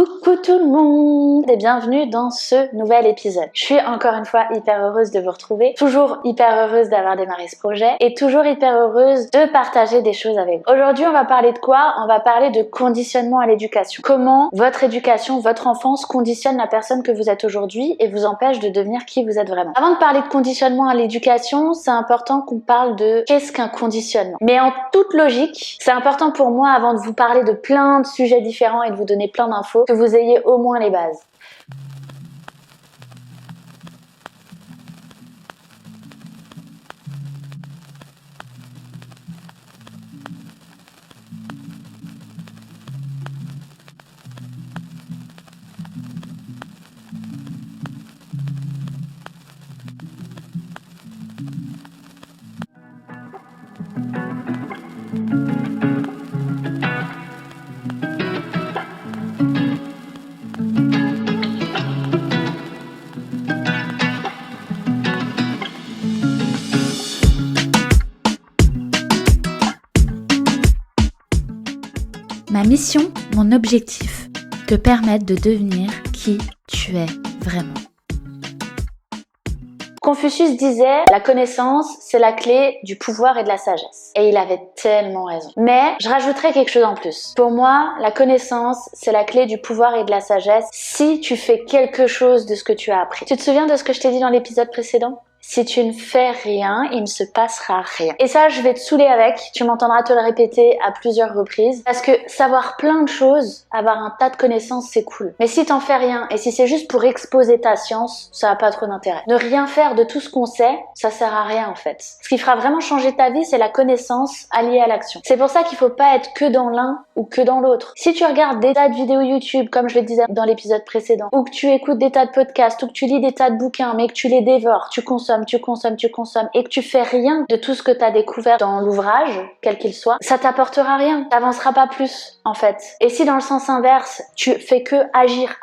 Coucou tout le monde et bienvenue dans ce nouvel épisode. Je suis encore une fois hyper heureuse de vous retrouver, toujours hyper heureuse d'avoir démarré ce projet et toujours hyper heureuse de partager des choses avec vous. Aujourd'hui, on va parler de quoi? On va parler de conditionnement à l'éducation. Comment votre éducation, votre enfance conditionne la personne que vous êtes aujourd'hui et vous empêche de devenir qui vous êtes vraiment. Avant de parler de conditionnement à l'éducation, c'est important qu'on parle de qu'est-ce qu'un conditionnement. Mais en toute logique, c'est important pour moi, avant de vous parler de plein de sujets différents et de vous donner plein d'infos, que vous ayez au moins les bases. Ma mission, mon objectif, te permettre de devenir qui tu es vraiment. Confucius disait « La connaissance, c'est la clé du pouvoir et de la sagesse ». Et il avait tellement raison. Mais je rajouterais quelque chose en plus. Pour moi, la connaissance, c'est la clé du pouvoir et de la sagesse si tu fais quelque chose de ce que tu as appris. Tu te souviens de ce que je t'ai dit dans l'épisode précédent ? Si tu ne fais rien, il ne se passera rien. Et ça, je vais te saouler avec. Tu m'entendras te le répéter à plusieurs reprises. Parce que savoir plein de choses, avoir un tas de connaissances, c'est cool. Mais si t'en fais rien, et si c'est juste pour exposer ta science, ça n'a pas trop d'intérêt. Ne rien faire de tout ce qu'on sait, ça sert à rien en fait. Ce qui fera vraiment changer ta vie, c'est la connaissance alliée à l'action. C'est pour ça qu'il faut pas être que dans l'un ou que dans l'autre. Si tu regardes des tas de vidéos YouTube, comme je le disais dans l'épisode précédent, ou que tu écoutes des tas de podcasts, ou que tu lis des tas de bouquins, mais que tu les dévores, tu consommes, et que tu fais rien de tout ce que tu as découvert dans l'ouvrage, quel qu'il soit, ça t'apportera rien. T'avanceras pas plus, en fait. Et si dans le sens inverse, tu fais que agir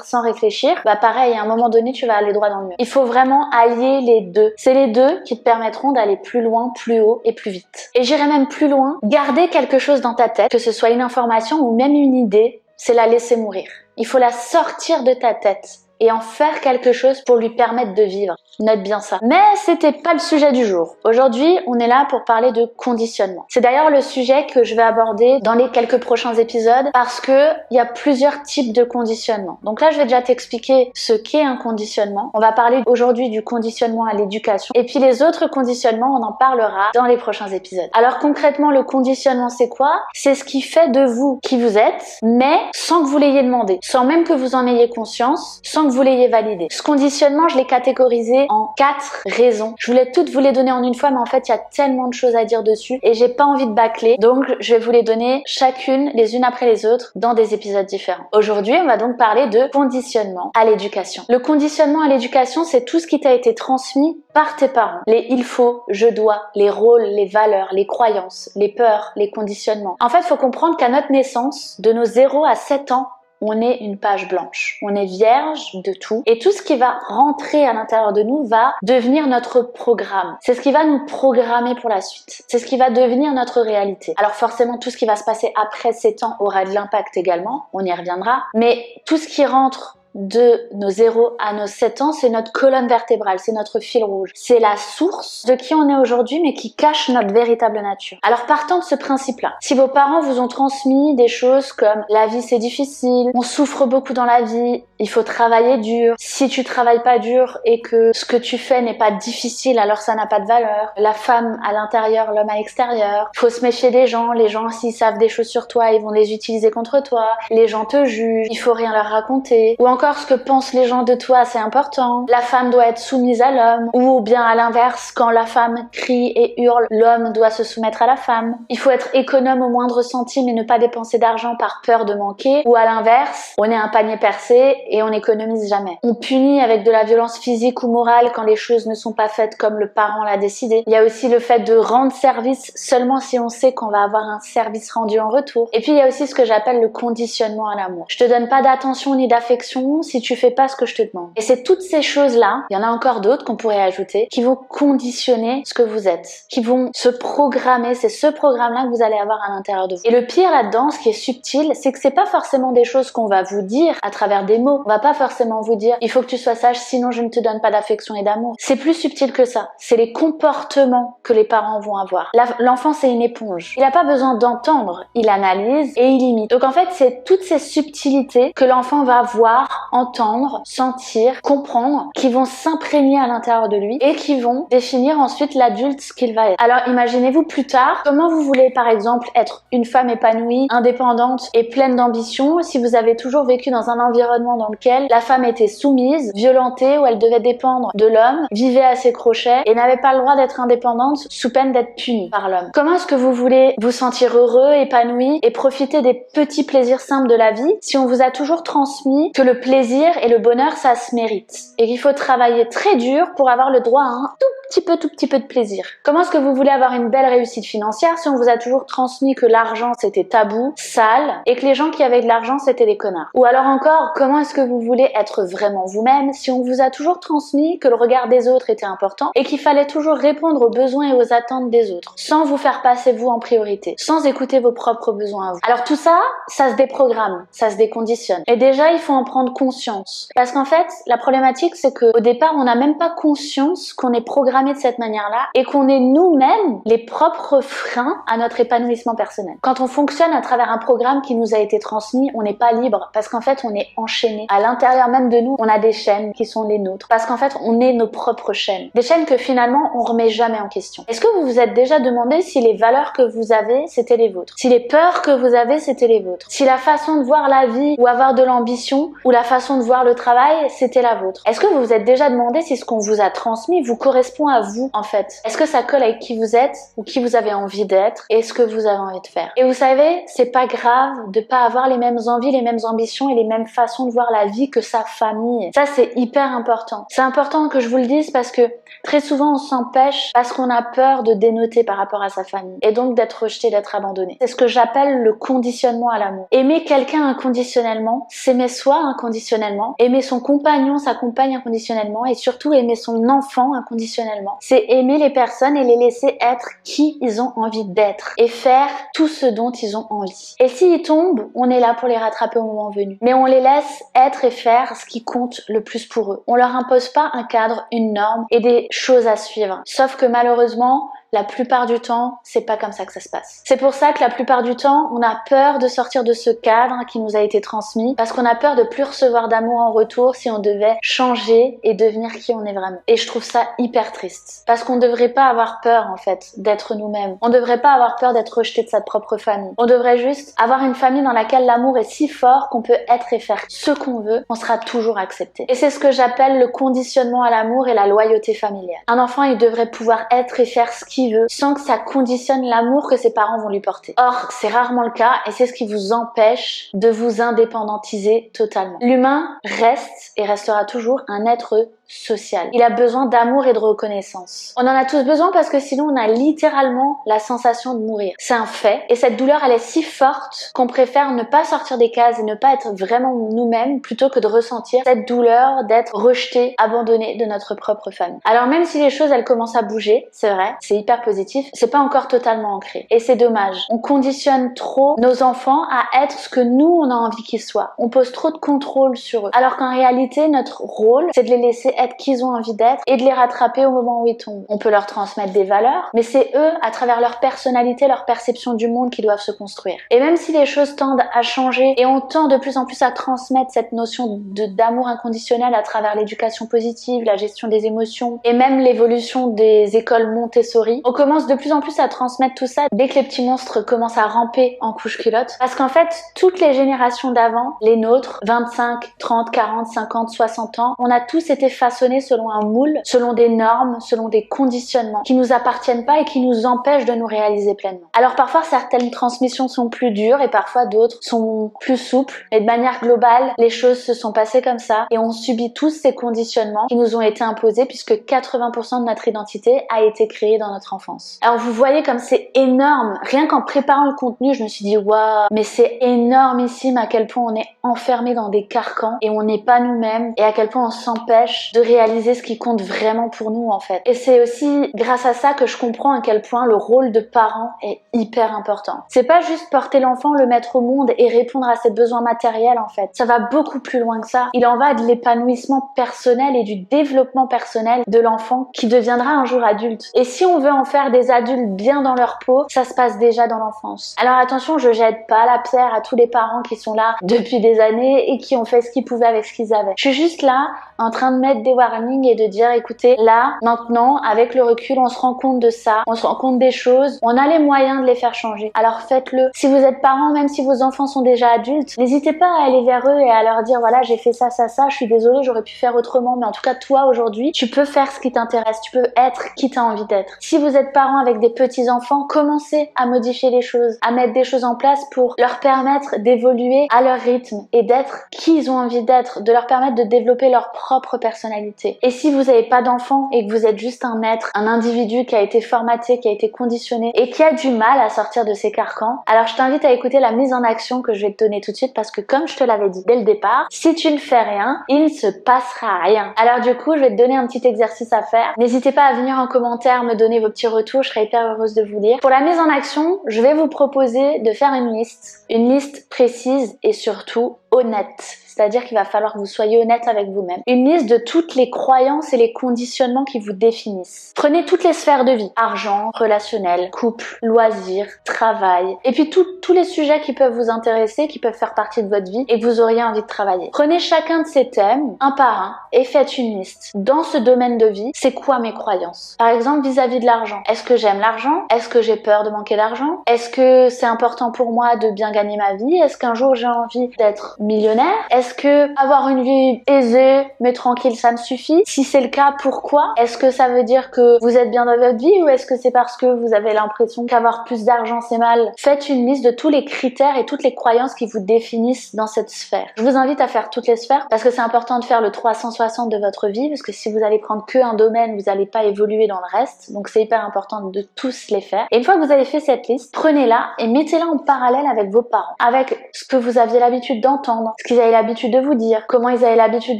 sans réfléchir, bah pareil, à un moment donné, tu vas aller droit dans le mur. Il faut vraiment allier les deux. C'est les deux qui te permettront d'aller plus loin, plus haut et plus vite. Et j'irai même plus loin, garder quelque chose dans ta tête, que ce soit une information ou même une idée, c'est la laisser mourir. Il faut la sortir de ta tête et en faire quelque chose pour lui permettre de vivre. Note bien ça. Mais c'était pas le sujet du jour. Aujourd'hui, on est là pour parler de conditionnement. C'est d'ailleurs le sujet que je vais aborder dans les quelques prochains épisodes parce que il y a plusieurs types de conditionnement. Donc là, je vais déjà t'expliquer ce qu'est un conditionnement. On va parler aujourd'hui du conditionnement à l'éducation. Et puis les autres conditionnements, on en parlera dans les prochains épisodes. Alors concrètement, le conditionnement, c'est quoi? C'est ce qui fait de vous qui vous êtes, mais sans que vous l'ayez demandé, sans même que vous en ayez conscience, sans que vous l'ayez validé. Ce conditionnement, je l'ai catégorisé en 4 raisons. Je voulais toutes vous les donner en une fois, mais en fait, il y a tellement de choses à dire dessus et j'ai pas envie de bâcler. Donc, je vais vous les donner chacune, les unes après les autres, dans des épisodes différents. Aujourd'hui, on va donc parler de conditionnement à l'éducation. Le conditionnement à l'éducation, c'est tout ce qui t'a été transmis par tes parents. Les il faut, je dois, les rôles, les valeurs, les croyances, les peurs, les conditionnements. En fait, il faut comprendre qu'à notre naissance, de nos 0 à 7 ans, on est une page blanche. On est vierge de tout. Et tout ce qui va rentrer à l'intérieur de nous va devenir notre programme. C'est ce qui va nous programmer pour la suite. C'est ce qui va devenir notre réalité. Alors forcément, tout ce qui va se passer après 7 ans aura de l'impact également. On y reviendra. Mais tout ce qui rentre de nos 0 à nos 7 ans, c'est notre colonne vertébrale, c'est notre fil rouge. C'est la source de qui on est aujourd'hui, mais qui cache notre véritable nature. Alors partant de ce principe-là, si vos parents vous ont transmis des choses comme la vie c'est difficile, on souffre beaucoup dans la vie, il faut travailler dur, si tu travailles pas dur et que ce que tu fais n'est pas difficile, alors ça n'a pas de valeur. La femme à l'intérieur, l'homme à l'extérieur. Faut se méfier des gens, les gens s'ils savent des choses sur toi, ils vont les utiliser contre toi. Les gens te jugent, il faut rien leur raconter. Ou encore ce que pensent les gens de toi, c'est important. La femme doit être soumise à l'homme. Ou bien à l'inverse, quand la femme crie et hurle, l'homme doit se soumettre à la femme. Il faut être économe au moindre centime et ne pas dépenser d'argent par peur de manquer. Ou à l'inverse, on est un panier percé et on n'économise jamais. On punit avec de la violence physique ou morale quand les choses ne sont pas faites comme le parent l'a décidé. Il y a aussi le fait de rendre service seulement si on sait qu'on va avoir un service rendu en retour. Et puis il y a aussi ce que j'appelle le conditionnement à l'amour. Je te donne pas d'attention ni d'affection bon si tu fais pas ce que je te demande. Et c'est toutes ces choses-là, il y en a encore d'autres qu'on pourrait ajouter, qui vont conditionner ce que vous êtes, qui vont se programmer. C'est ce programme-là que vous allez avoir à l'intérieur de vous. Et le pire là-dedans, ce qui est subtil, c'est que c'est pas forcément des choses qu'on va vous dire à travers des mots. On va pas forcément vous dire il faut que tu sois sage sinon je ne te donne pas d'affection et d'amour. C'est plus subtil que ça. C'est les comportements que les parents vont avoir. L'enfant, c'est une éponge. Il n'a pas besoin d'entendre, il analyse et il imite. Donc en fait, c'est toutes ces subtilités que l'enfant va voir, entendre, sentir, comprendre, qui vont s'imprégner à l'intérieur de lui et qui vont définir ensuite l'adulte qu'il va être. Alors imaginez-vous plus tard, comment vous voulez par exemple être une femme épanouie, indépendante et pleine d'ambition si vous avez toujours vécu dans un environnement dans lequel la femme était soumise, violentée, où elle devait dépendre de l'homme, vivait à ses crochets et n'avait pas le droit d'être indépendante sous peine d'être punie par l'homme. Comment est-ce que vous voulez vous sentir heureux, épanoui et profiter des petits plaisirs simples de la vie si on vous a toujours transmis que le plaisir et le bonheur ça se mérite et qu'il faut travailler très dur pour avoir le droit à un tout petit peu de plaisir? Comment est-ce que vous voulez avoir une belle réussite financière si on vous a toujours transmis que l'argent c'était tabou, sale et que les gens qui avaient de l'argent c'était des connards? Ou alors encore, comment est-ce que vous voulez être vraiment vous-même si on vous a toujours transmis que le regard des autres était important et qu'il fallait toujours répondre aux besoins et aux attentes des autres sans vous faire passer vous en priorité, sans écouter vos propres besoins à vous? Alors tout ça, ça se déprogramme, ça se déconditionne. Et déjà, il faut en prendre conscience. Parce qu'en fait, la problématique, c'est qu'au départ, on n'a même pas conscience qu'on est programmé de cette manière-là et qu'on est nous-mêmes les propres freins à notre épanouissement personnel. Quand on fonctionne à travers un programme qui nous a été transmis, on n'est pas libre parce qu'en fait, on est enchaîné. À l'intérieur même de nous, on a des chaînes qui sont les nôtres parce qu'en fait, on est nos propres chaînes. Des chaînes que finalement, on remet jamais en question. Est-ce que vous vous êtes déjà demandé si les valeurs que vous avez, c'était les vôtres? Si les peurs que vous avez, c'était les vôtres? Si la façon de voir la vie ou avoir de l'ambition ou la façon de voir le travail, c'était la vôtre? Est-ce que vous vous êtes déjà demandé si ce qu'on vous a transmis vous correspond à vous en fait? Est-ce que ça colle avec qui vous êtes ou qui vous avez envie d'être et ce que vous avez envie de faire? Et vous savez, c'est pas grave de pas avoir les mêmes envies, les mêmes ambitions et les mêmes façons de voir la vie que sa famille. Ça, c'est hyper important. C'est important que je vous le dise parce que très souvent on s'empêche parce qu'on a peur de dénoter par rapport à sa famille et donc d'être rejeté, d'être abandonné. C'est ce que j'appelle le conditionnement à l'amour. Aimer quelqu'un inconditionnellement, s'aimer soi inconditionnellement, aimer son compagnon, sa compagne inconditionnellement et surtout aimer son enfant inconditionnellement. C'est aimer les personnes et les laisser être qui ils ont envie d'être et faire tout ce dont ils ont envie. Et s'ils tombent, on est là pour les rattraper au moment venu. Mais on les laisse être et faire ce qui compte le plus pour eux. On leur impose pas un cadre, une norme et des choses à suivre. Sauf que malheureusement, la plupart du temps, c'est pas comme ça que ça se passe. C'est pour ça que la plupart du temps, on a peur de sortir de ce cadre qui nous a été transmis parce qu'on a peur de plus recevoir d'amour en retour si on devait changer et devenir qui on est vraiment. Et je trouve ça hyper triste parce qu'on devrait pas avoir peur en fait d'être nous-mêmes. On devrait pas avoir peur d'être rejeté de sa propre famille. On devrait juste avoir une famille dans laquelle l'amour est si fort qu'on peut être et faire ce qu'on veut, on sera toujours accepté. Et c'est ce que j'appelle le conditionnement à l'amour et la loyauté familiale. Un enfant, il devrait pouvoir être et faire ce qu'il veut sans que ça conditionne l'amour que ses parents vont lui porter. Or, c'est rarement le cas et c'est ce qui vous empêche de vous indépendantiser totalement. L'humain reste et restera toujours un être social. Il a besoin d'amour et de reconnaissance. On en a tous besoin parce que sinon on a littéralement la sensation de mourir. C'est un fait et cette douleur elle est si forte qu'on préfère ne pas sortir des cases et ne pas être vraiment nous-mêmes plutôt que de ressentir cette douleur d'être rejeté, abandonné de notre propre famille. Alors même si les choses elles commencent à bouger, c'est vrai, c'est hyper positif, c'est pas encore totalement ancré et c'est dommage. On conditionne trop nos enfants à être ce que nous on a envie qu'ils soient. On pose trop de contrôle sur eux. Alors qu'en réalité notre rôle c'est de les laisser être qui ils ont envie d'être et de les rattraper au moment où ils tombent. On peut leur transmettre des valeurs, mais c'est eux, à travers leur personnalité, leur perception du monde, qui doivent se construire. Et même si les choses tendent à changer et on tend de plus en plus à transmettre cette notion d'amour inconditionnel à travers l'éducation positive, la gestion des émotions et même l'évolution des écoles Montessori, on commence de plus en plus à transmettre tout ça dès que les petits monstres commencent à ramper en couche-culotte. Parce qu'en fait, toutes les générations d'avant, les nôtres, 25, 30, 40, 50, 60 ans, on a tous été façonnés selon un moule, selon des normes, selon des conditionnements qui nous appartiennent pas et qui nous empêchent de nous réaliser pleinement. Alors parfois certaines transmissions sont plus dures et parfois d'autres sont plus souples, mais de manière globale, les choses se sont passées comme ça et on subit tous ces conditionnements qui nous ont été imposés puisque 80% de notre identité a été créée dans notre enfance. Alors vous voyez comme c'est énorme, rien qu'en préparant le contenu, je me suis dit waouh, mais c'est énormissime à quel point on est enfermé dans des carcans et on n'est pas nous-mêmes et à quel point on s'empêche de réaliser ce qui compte vraiment pour nous en fait. Et c'est aussi grâce à ça que je comprends à quel point le rôle de parent est hyper important. C'est pas juste porter l'enfant, le mettre au monde et répondre à ses besoins matériels en fait. Ça va beaucoup plus loin que ça. Il en va de l'épanouissement personnel et du développement personnel de l'enfant qui deviendra un jour adulte. Et si on veut en faire des adultes bien dans leur peau, ça se passe déjà dans l'enfance. Alors attention, je jette pas la pierre à tous les parents qui sont là depuis des années et qui ont fait ce qu'ils pouvaient avec ce qu'ils avaient. Je suis juste là en train de mettre des warnings et de dire écoutez, là, maintenant, avec le recul, on se rend compte de ça, on se rend compte des choses, on a les moyens de les faire changer. Alors faites-le. Si vous êtes parent, même si vos enfants sont déjà adultes, n'hésitez pas à aller vers eux et à leur dire voilà, j'ai fait ça, je suis désolée, j'aurais pu faire autrement, mais en tout cas toi aujourd'hui, tu peux faire ce qui t'intéresse, tu peux être qui t'as envie d'être. Si vous êtes parent avec des petits enfants, commencez à modifier les choses, à mettre des choses en place pour leur permettre d'évoluer à leur rythme et d'être qui ils ont envie d'être, de leur permettre de développer leur propre personnalité. Et si vous n'avez pas d'enfant et que vous êtes juste un être, un individu qui a été formaté, qui a été conditionné et qui a du mal à sortir de ses carcans, alors je t'invite à écouter la mise en action que je vais te donner tout de suite parce que comme je te l'avais dit dès le départ, si tu ne fais rien, il ne se passera rien. Alors du coup, je vais te donner un petit exercice à faire. N'hésitez pas à venir en commentaire me donner vos petits retours, je serai hyper heureuse de vous lire. Pour la mise en action, je vais vous proposer de faire une liste précise et surtout honnête. C'est-à-dire qu'il va falloir que vous soyez honnête avec vous-même. Une liste de toutes les croyances et les conditionnements qui vous définissent. Prenez toutes les sphères de vie. Argent, relationnel, couple, loisirs, travail. Et puis tous les sujets qui peuvent vous intéresser, qui peuvent faire partie de votre vie et que vous auriez envie de travailler. Prenez chacun de ces thèmes, un par un, et faites une liste. Dans ce domaine de vie, c'est quoi mes croyances? Par exemple, vis-à-vis de l'argent. Est-ce que j'aime l'argent? Est-ce que j'ai peur de manquer d'argent? Est-ce que c'est important pour moi de bien gagner ma vie? Est-ce qu'un jour j'ai envie d'être millionnaire? Est-ce que avoir une vie aisée mais tranquille ça me suffit? Si c'est le cas, pourquoi? Est-ce que ça veut dire que vous êtes bien dans votre vie ou est-ce que c'est parce que vous avez l'impression qu'avoir plus d'argent c'est mal? Faites une liste de tous les critères et toutes les croyances qui vous définissent dans cette sphère. Je vous invite à faire toutes les sphères parce que c'est important de faire le 360 de votre vie parce que si vous allez prendre que un domaine, vous n'allez pas évoluer dans le reste. Donc c'est hyper important de tous les faire. Et une fois que vous avez fait cette liste, prenez-la et mettez-la en parallèle avec vos parents, avec ce que vous aviez l'habitude d'entendre, ce qu'ils avaient l'habitude de vous dire, comment ils avaient l'habitude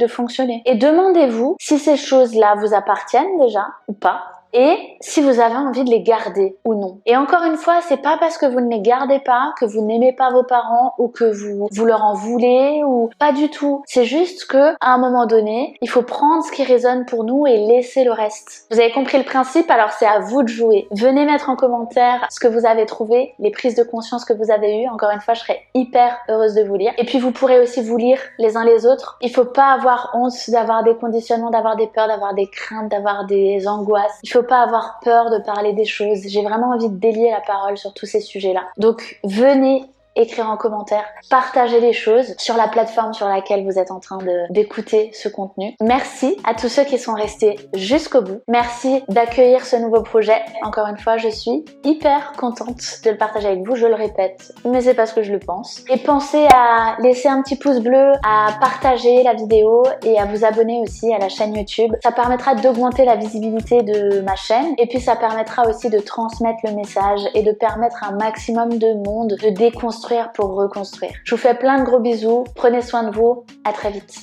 de fonctionner. Et demandez-vous si ces choses-là vous appartiennent déjà ou pas. Et si vous avez envie de les garder ou non. Et encore une fois, c'est pas parce que vous ne les gardez pas que vous n'aimez pas vos parents ou que vous leur en voulez ou pas du tout. C'est juste que à un moment donné, il faut prendre ce qui résonne pour nous et laisser le reste. Vous avez compris le principe, alors c'est à vous de jouer. Venez mettre en commentaire ce que vous avez trouvé, les prises de conscience que vous avez eues. Encore une fois, je serais hyper heureuse de vous lire. Et puis vous pourrez aussi vous lire les uns les autres. Il faut pas avoir honte d'avoir des conditionnements, d'avoir des peurs, d'avoir des craintes, d'avoir des angoisses. Il faut pas avoir peur de parler des choses. J'ai vraiment envie de délier la parole sur tous ces sujets-là. Donc venez écrire en commentaire, partager les choses sur la plateforme sur laquelle vous êtes en train d'écouter ce contenu. Merci à tous ceux qui sont restés jusqu'au bout. Merci d'accueillir ce nouveau projet. Encore une fois, je suis hyper contente de le partager avec vous, je le répète, mais c'est parce que je le pense. Et pensez à laisser un petit pouce bleu, à partager la vidéo et à vous abonner aussi à la chaîne YouTube. Ça permettra d'augmenter la visibilité de ma chaîne et puis ça permettra aussi de transmettre le message et de permettre à un maximum de monde de déconstruire pour reconstruire. Je vous fais plein de gros bisous, prenez soin de vous, à très vite.